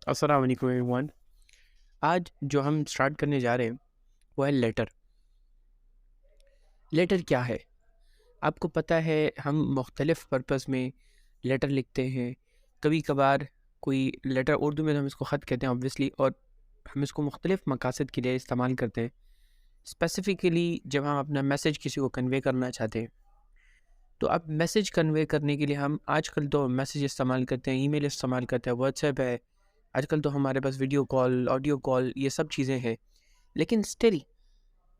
अस्सलाम वालेकुम एवरीवन। आज जो हम स्टार्ट करने जा रहे हैं वो है लेटर। लेटर क्या है? आपको पता है हम मुख्तलिफ़ पर्पस में लेटर लिखते हैं। कभी कभार कोई लेटर, उर्दू में तो हम इसको ख़त कहते हैं ऑब्वियसली, और हम इसको मुख्तलिफ़ मकासद के लिए इस्तेमाल करते हैं। स्पेसिफ़िकली जब हम अपना मैसेज किसी को कन्वे करना चाहते हैं, तो अब मैसेज कन्वे करने के लिए हम आजकल तो मैसेज इस्तेमाल करते हैं, ईमेल इस्तेमाल करते हैं, व्हाट्सएप है। आजकल तो हमारे पास वीडियो कॉल, ऑडियो कॉल, ये सब चीज़ें हैं। लेकिन still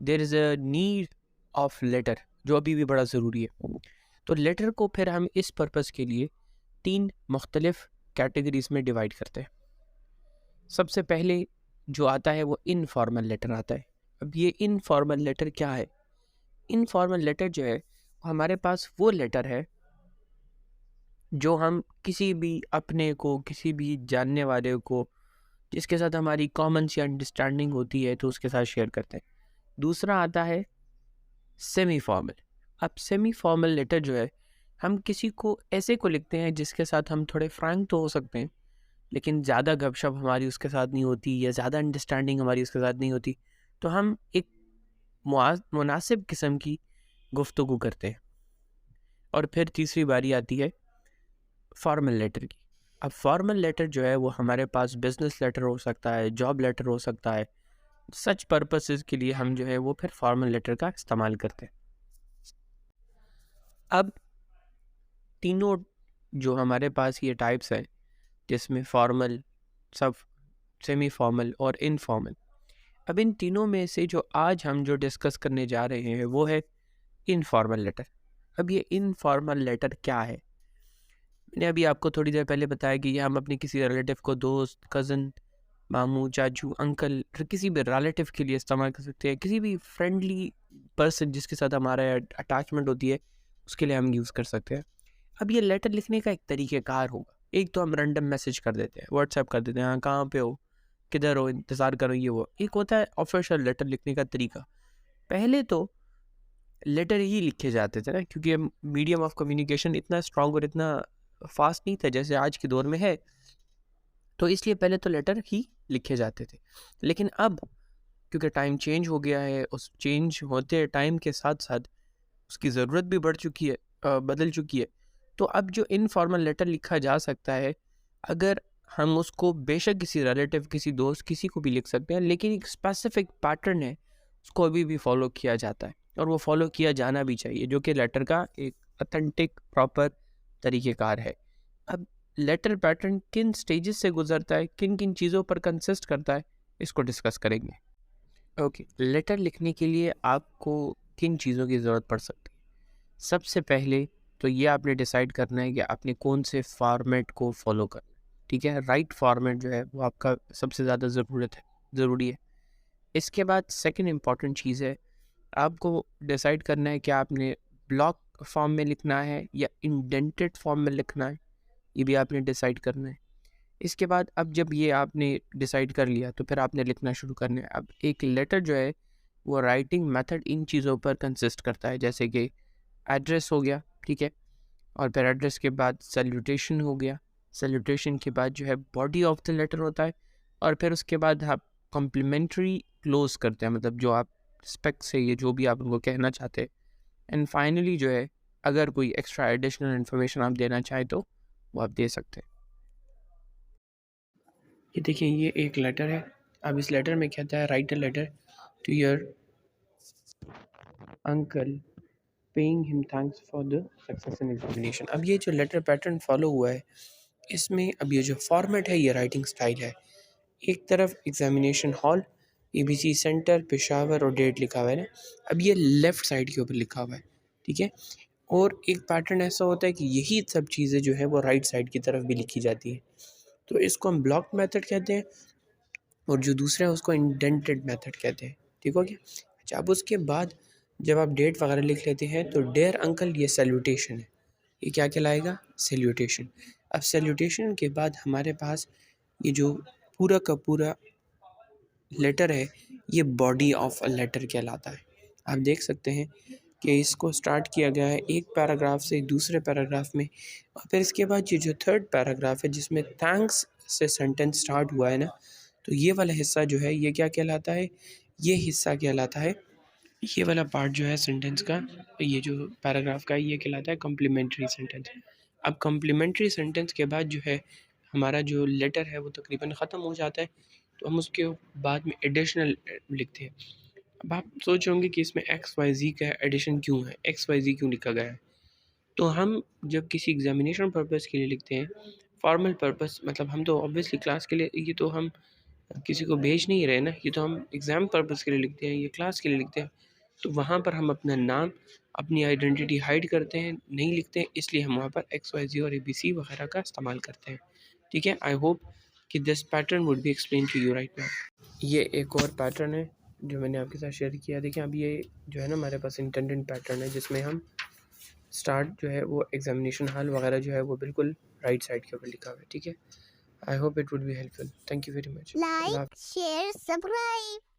there is a need of letter, जो अभी भी बड़ा ज़रूरी है। तो लेटर को फिर हम इस पर्पज़ के लिए 3 मुख्तलिफ़ कैटेगरीज़ में डिवाइड करते हैं। सबसे पहले जो आता है वो इनफॉर्मल लेटर आता है। अब ये इनफॉर्मल लेटर क्या है? इनफॉर्मल लेटर जो है, हमारे पास वो लेटर है जो हम किसी भी अपने को, किसी भी जानने वाले को, जिसके साथ हमारी कॉमन सी अंडरस्टैंडिंग होती है, तो उसके साथ शेयर करते हैं। दूसरा आता है सेमी फॉर्मल। अब सेमी फॉर्मल लेटर जो है, हम किसी को ऐसे को लिखते हैं जिसके साथ हम थोड़े फ्रैंक तो हो सकते हैं, लेकिन ज़्यादा गपशप हमारी उसके साथ नहीं होती या ज़्यादा अंडरस्टैंडिंग हमारी उसके साथ नहीं होती। तो हम एक मुनासिब किस्म की गुफ्तगू करते हैं। और फिर तीसरी बारी आती है फॉर्मल लेटर की। अब फॉर्मल लेटर जो है वो हमारे पास बिजनेस लेटर हो सकता है, जॉब लेटर हो सकता है। सच पर्पसेस के लिए हम जो है वो फिर फॉर्मल लेटर का इस्तेमाल करते हैं। अब तीनों जो हमारे पास ये टाइप्स हैं, जिसमें फॉर्मल, सब, सेमी फॉर्मल और इनफॉर्मल। अब इन तीनों में से जो आज हम जो डिस्कस करने जा रहे हैं वो है इनफॉर्मल लेटर। अब ये इनफॉर्मल लेटर क्या है? मैंने अभी आपको थोड़ी देर पहले बताया कि ये हम अपने किसी रिलेटिव को, दोस्त, कज़न, मामू, चाचू, अंकल, किसी भी रिलेटिव के लिए इस्तेमाल कर सकते हैं। किसी भी फ्रेंडली पर्सन जिसके साथ हमारा अटैचमेंट होती है, उसके लिए हम यूज़ कर सकते हैं। अब ये लेटर लिखने का एक तरीक़ेकार होगा। एक तो हम रैंडम मैसेज कर देते हैं, व्हाट्सएप कर देते हैं, हाँ कहाँ पे हो, किधर हो, इंतज़ार करो, ये वो। एक होता है ऑफिशियल लेटर लिखने का तरीका। पहले तो लेटर ही लिखे जाते थे ना, क्योंकि मीडियम ऑफ कम्युनिकेशन इतना स्ट्रॉन्ग और इतना फास्ट नहीं था जैसे आज के दौर में है। तो इसलिए पहले तो लेटर ही लिखे जाते थे। लेकिन अब क्योंकि टाइम चेंज हो गया है, उस चेंज होते टाइम के साथ साथ उसकी ज़रूरत भी बढ़ चुकी है, बदल चुकी है। तो अब जो इनफॉर्मल लेटर लिखा जा सकता है, अगर हम उसको बेशक किसी रिलेटिव, किसी दोस्त, किसी को भी लिख सकते हैं, लेकिन एक स्पेसिफिक पैटर्न है, उसको अभी भी फॉलो किया जाता है और वो फॉलो किया जाना भी चाहिए, जो कि लेटर का एक ऑथेंटिक प्रॉपर तरीक़ेकार है। अब लेटर पैटर्न किन स्टेजेस से गुजरता है, किन किन चीज़ों पर कंसिस्ट करता है, इसको डिस्कस करेंगे। ओके, लेटर लिखने के लिए आपको किन चीज़ों की ज़रूरत पड़ सकती है? सबसे पहले तो ये आपने डिसाइड करना है कि आपने कौन से फॉर्मेट को फॉलो करना है। ठीक है, राइट फॉर्मेट जो है वो आपका सबसे ज़्यादा ज़रूरी है। इसके बाद सेकंड इम्पॉर्टेंट चीज़ है, आपको डिसाइड करना है कि आपने ब्लॉक फॉर्म में लिखना है या इंडेंटेड फॉर्म में लिखना है। ये भी आपने डिसाइड करना है। इसके बाद अब जब ये आपने डिसाइड कर लिया, तो फिर आपने लिखना शुरू करना है। अब एक लेटर जो है वो राइटिंग मेथड इन चीज़ों पर कंसिस्ट करता है, जैसे कि एड्रेस हो गया, ठीक है, और फिर एड्रेस के बाद सैल्यूटेशन हो गया, सैल्यूटेशन के बाद जो है बॉडी ऑफ द लेटर होता है, और फिर उसके बाद आप कॉम्प्लीमेंट्री क्लोज करते हैं, मतलब जो आप रिस्पेक्ट से ये जो भी आप उनको कहना चाहते हैं। एंड फाइनली जो है, अगर कोई एक्स्ट्रा एडिशनल इन्फॉर्मेशन आप देना चाहें तो वो आप दे सकते हैं। ये देखिए, ये एक लेटर है। अब इस लेटर में कहता है, write a letter to your uncle paying him thanks for the success in examination. अब ये जो लेटर पैटर्न फॉलो हुआ है, इसमें अब ये जो फॉर्मेट है, ये राइटिंग स्टाइल है। एक तरफ examination hall, ABC centre, Peshawar और डेट लिखा हुआ है ना। अब ये लेफ़्ट साइड के ऊपर लिखा हुआ है, ठीक है। और एक पैटर्न ऐसा होता है कि यही सब चीज़ें जो है वो राइट साइड की तरफ भी लिखी जाती है। तो इसको हम ब्लॉक मेथड कहते हैं, और जो दूसरा है उसको इंडेंटेड मेथड कहते हैं। ठीक हो गया? अच्छा, अब उसके बाद जब आप डेट वगैरह लिख लेते हैं, तो डियर अंकल, ये सैल्यूटेशन है। ये क्या कहलाएगा? सैल्यूटेशन। अब सैल्यूटेशन के बाद हमारे पास ये जो पूरा का पूरा लेटर है, ये बॉडी ऑफ अ लेटर कहलाता है। आप देख सकते हैं कि इसको स्टार्ट किया गया है एक पैराग्राफ से दूसरे पैराग्राफ में, और फिर इसके बाद ये जो थर्ड पैराग्राफ है जिसमें थैंक्स से सेंटेंस स्टार्ट हुआ है ना, तो ये वाला हिस्सा जो है ये क्या कहलाता है, ये हिस्सा कहलाता है, ये वाला पार्ट जो है सेंटेंस का, ये जो पैराग्राफ का है ये कहलाता है कम्प्लीमेंट्री सेंटेंस। अब कम्प्लीमेंट्री सेंटेंस के बाद जो है हमारा जो लेटर है वो तकरीबन ख़त्म हो जाता है, तो हम उसके बाद में एडिशनल लिखते हैं। अब आप सोच होंगे कि इसमें एक्स वाई ज़ी का एडिशन क्यों है, एक्स वाई ज़ी क्यों लिखा गया है। तो हम जब किसी एग्जामिनेशन पर्पज़ के लिए लिखते हैं, फॉर्मल पर्पज़, मतलब हम तो ऑब्वियसली क्लास के लिए, ये तो हम किसी को भेज नहीं रहे ना, ये तो हम एग्ज़ाम पर्पज़ के लिए लिखते हैं, ये क्लास के लिए लिखते हैं। तो वहाँ पर हम अपना नाम, अपनी आइडेंटिटी हाइड करते हैं, नहीं लिखते हैं, इसलिए हम वहाँ पर एक्स वाई ज़ी और ABC वगैरह का इस्तेमाल करते हैं। ठीक है, आई होप कि this pattern would be explain to you right now. ये एक और पैटर्न है जो मैंने आपके साथ शेयर किया। देखिए अब ये जो है ना हमारे पास इंटेंडेड पैटर्न है, जिसमें हम स्टार्ट जो है वो एग्जामिनेशन हॉल वगैरह जो है वो बिल्कुल राइट साइड के ऊपर लिखा हुआ है। ठीक है, I hope it would be helpful. Thank you very much. Like, share, subscribe.